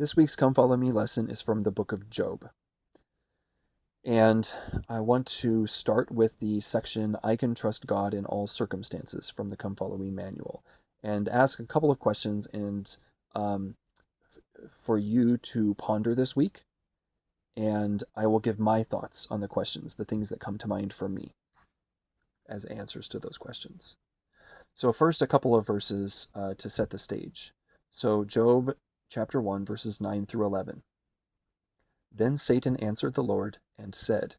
This week's Come Follow Me lesson is from the book of Job. And I want to start with the section I Can Trust God in All Circumstances from the Come Follow Me manual and ask a couple of questions um, for you to ponder this week. And I will give my thoughts on the questions, the things that come to mind for me as answers to those questions. So first, a couple of verses to set the stage. So Job chapter 1, verses 9 through 11. Then Satan answered the Lord, and said,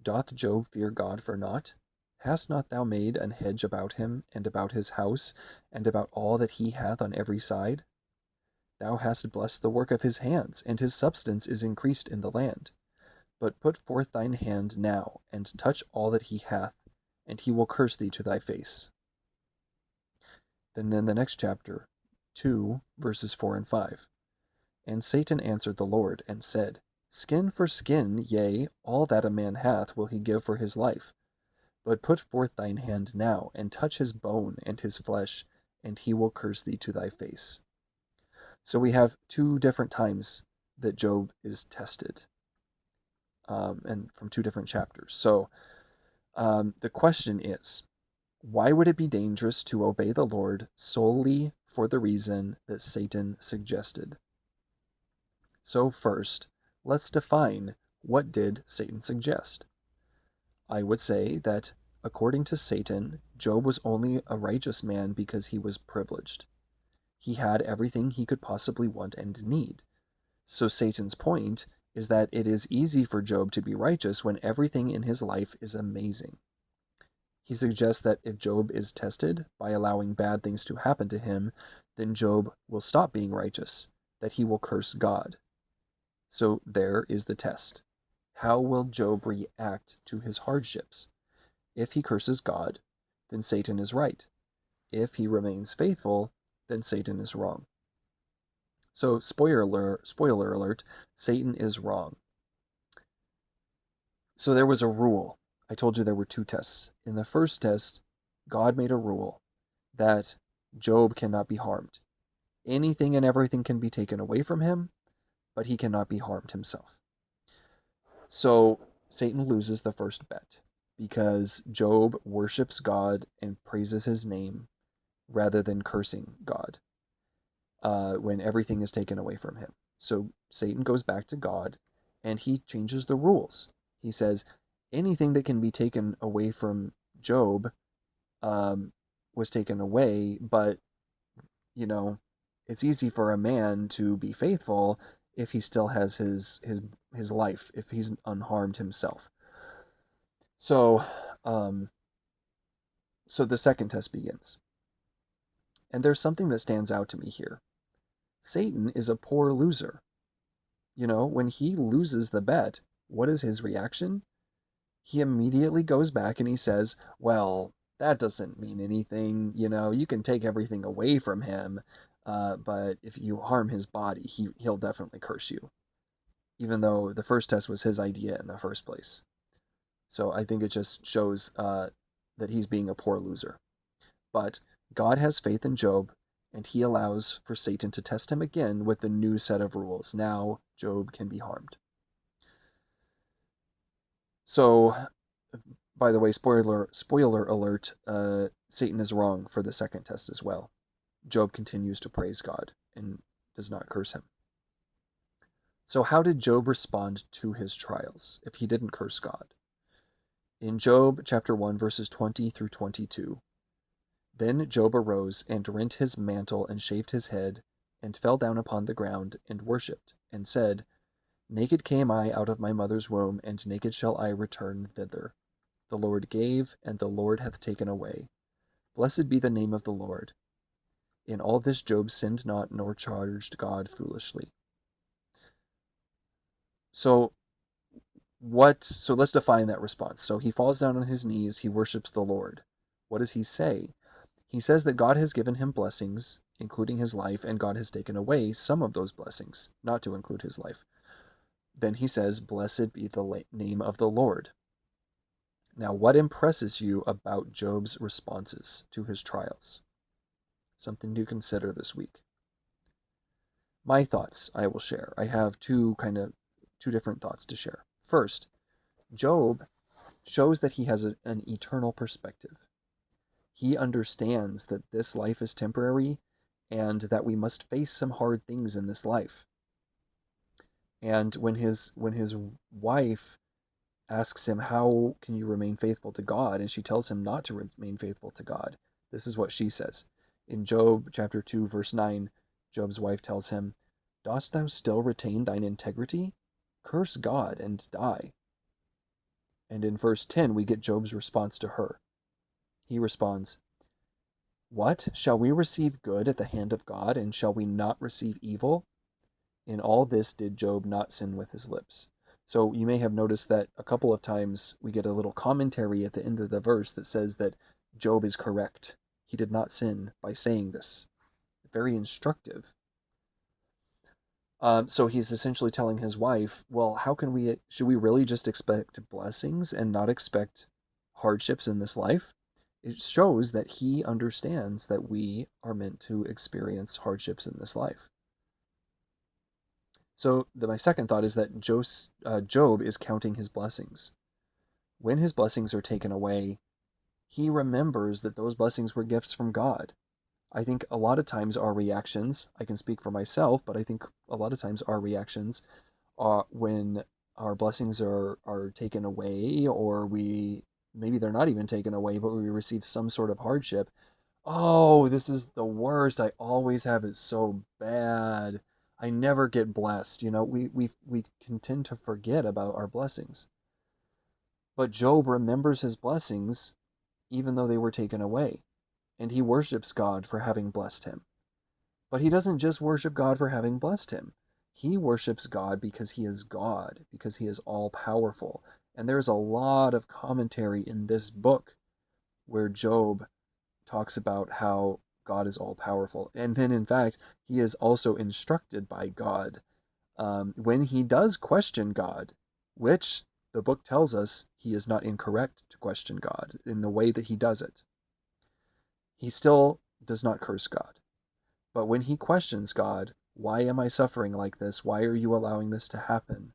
Doth Job fear God for naught? Hast not thou made an hedge about him, and about his house, and about all that he hath on every side? Thou hast blessed the work of his hands, and his substance is increased in the land. But put forth thine hand now, and touch all that he hath, and he will curse thee to thy face. Then in the next chapter, 2, verses 4 and 5. And Satan answered the Lord, and said, Skin for skin, yea, all that a man hath will he give for his life. But put forth thine hand now, and touch his bone and his flesh, and he will curse thee to thy face. So we have two different times that Job is tested, and from two different chapters. So the question is, why would it be dangerous to obey the Lord solely for the reason that Satan suggested? So first, let's define, what did Satan suggest? I would say that according to Satan, Job was only a righteous man because he was privileged. He had everything he could possibly want and need. So Satan's point is that it is easy for Job to be righteous when everything in his life is amazing. He suggests that if Job is tested by allowing bad things to happen to him, then Job will stop being righteous, that he will curse God. So there is the test. How will Job react to his hardships? If he curses God, then Satan is right. If he remains faithful, then Satan is wrong. So spoiler alert, Satan is wrong. So there was a rule. I told you there were two tests. In the first test, God made a rule that Job cannot be harmed. Anything and everything can be taken away from him, but he cannot be harmed himself. So Satan loses the first bet because Job worships God and praises his name rather than cursing God when everything is taken away from him. So Satan goes back to God and he changes the rules. He says anything that can be taken away from Job was taken away, but it's easy for a man to be faithful if he still has his life, if he's unharmed himself. So, so the second test begins. And there's something that stands out to me here. Satan is a poor loser. When he loses the bet, what is his reaction? He immediately goes back and he says, well, that doesn't mean anything. You can take everything away from him, but if you harm his body, he'll definitely curse you, even though the first test was his idea in the first place. So I think it just shows that he's being a poor loser. But God has faith in Job, and he allows for Satan to test him again with the new set of rules. Now Job can be harmed. So, by the way, spoiler alert, Satan is wrong for the second test as well. Job continues to praise God and does not curse him. So how did Job respond to his trials if he didn't curse God? In Job chapter 1, verses 20 through 22, Then Job arose and rent his mantle and shaved his head, and fell down upon the ground and worshipped, and said, Naked came I out of my mother's womb, and naked shall I return thither. The Lord gave, and the Lord hath taken away. Blessed be the name of the Lord. In all this Job sinned not, nor charged God foolishly. So let's define that response. So he falls down on his knees, he worships the Lord. What does he say? He says that God has given him blessings, including his life, and God has taken away some of those blessings, not to include his life. Then he says, Blessed be the name of the Lord. Now, what impresses you about Job's responses to his trials? Something to consider this week. My thoughts I will share. I have two different thoughts to share. First, Job shows that he has an eternal perspective. He understands that this life is temporary and that we must face some hard things in this life. And when his wife asks him, how can you remain faithful to God? And she tells him not to remain faithful to God. This is what she says. In Job chapter 2, verse 9, Job's wife tells him, dost thou still retain thine integrity? Curse God and die. And in verse 10, we get Job's response to her. He responds, what? Shall we receive good at the hand of God, and shall we not receive evil? In all this did Job not sin with his lips. So you may have noticed that a couple of times we get a little commentary at the end of the verse that says that Job is correct. He did not sin by saying this. Very instructive. So he's essentially telling his wife, well, should we really just expect blessings and not expect hardships in this life? It shows that he understands that we are meant to experience hardships in this life. So my second thought is that Job is counting his blessings. When his blessings are taken away, he remembers that those blessings were gifts from God. I think a lot of times our reactions, I can speak for myself, but I think a lot of times our reactions are when our blessings are taken away, or maybe they're not even taken away, but we receive some sort of hardship. Oh, this is the worst. I always have it so bad. I never get blessed. We can tend to forget about our blessings. But Job remembers his blessings even though they were taken away, and he worships God for having blessed him. But he doesn't just worship God for having blessed him. He worships God because he is God, because he is all powerful. And there's a lot of commentary in this book where Job talks about how God is all powerful. And then, in fact, he is also instructed by God when he does question God, which the book tells us he is not incorrect to question God in the way that he does it. He still does not curse God. But when he questions God, why am I suffering like this? Why are you allowing this to happen?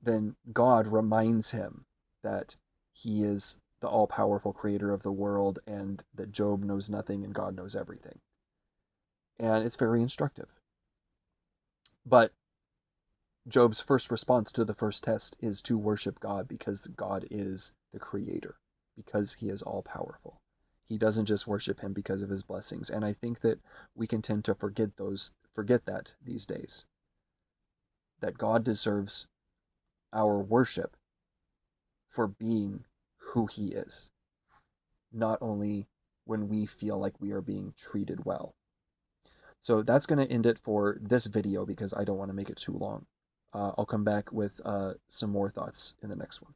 Then God reminds him that he is the all-powerful creator of the world and that Job knows nothing and God knows everything. And it's very instructive. But Job's first response to the first test is to worship God because God is the creator, because he is all-powerful. He doesn't just worship him because of his blessings. And I think that we can tend to forget that these days. That God deserves our worship for being who he is, not only when we feel like we are being treated well. So that's going to end it for this video because I don't want to make it too long. I'll come back with some more thoughts in the next one.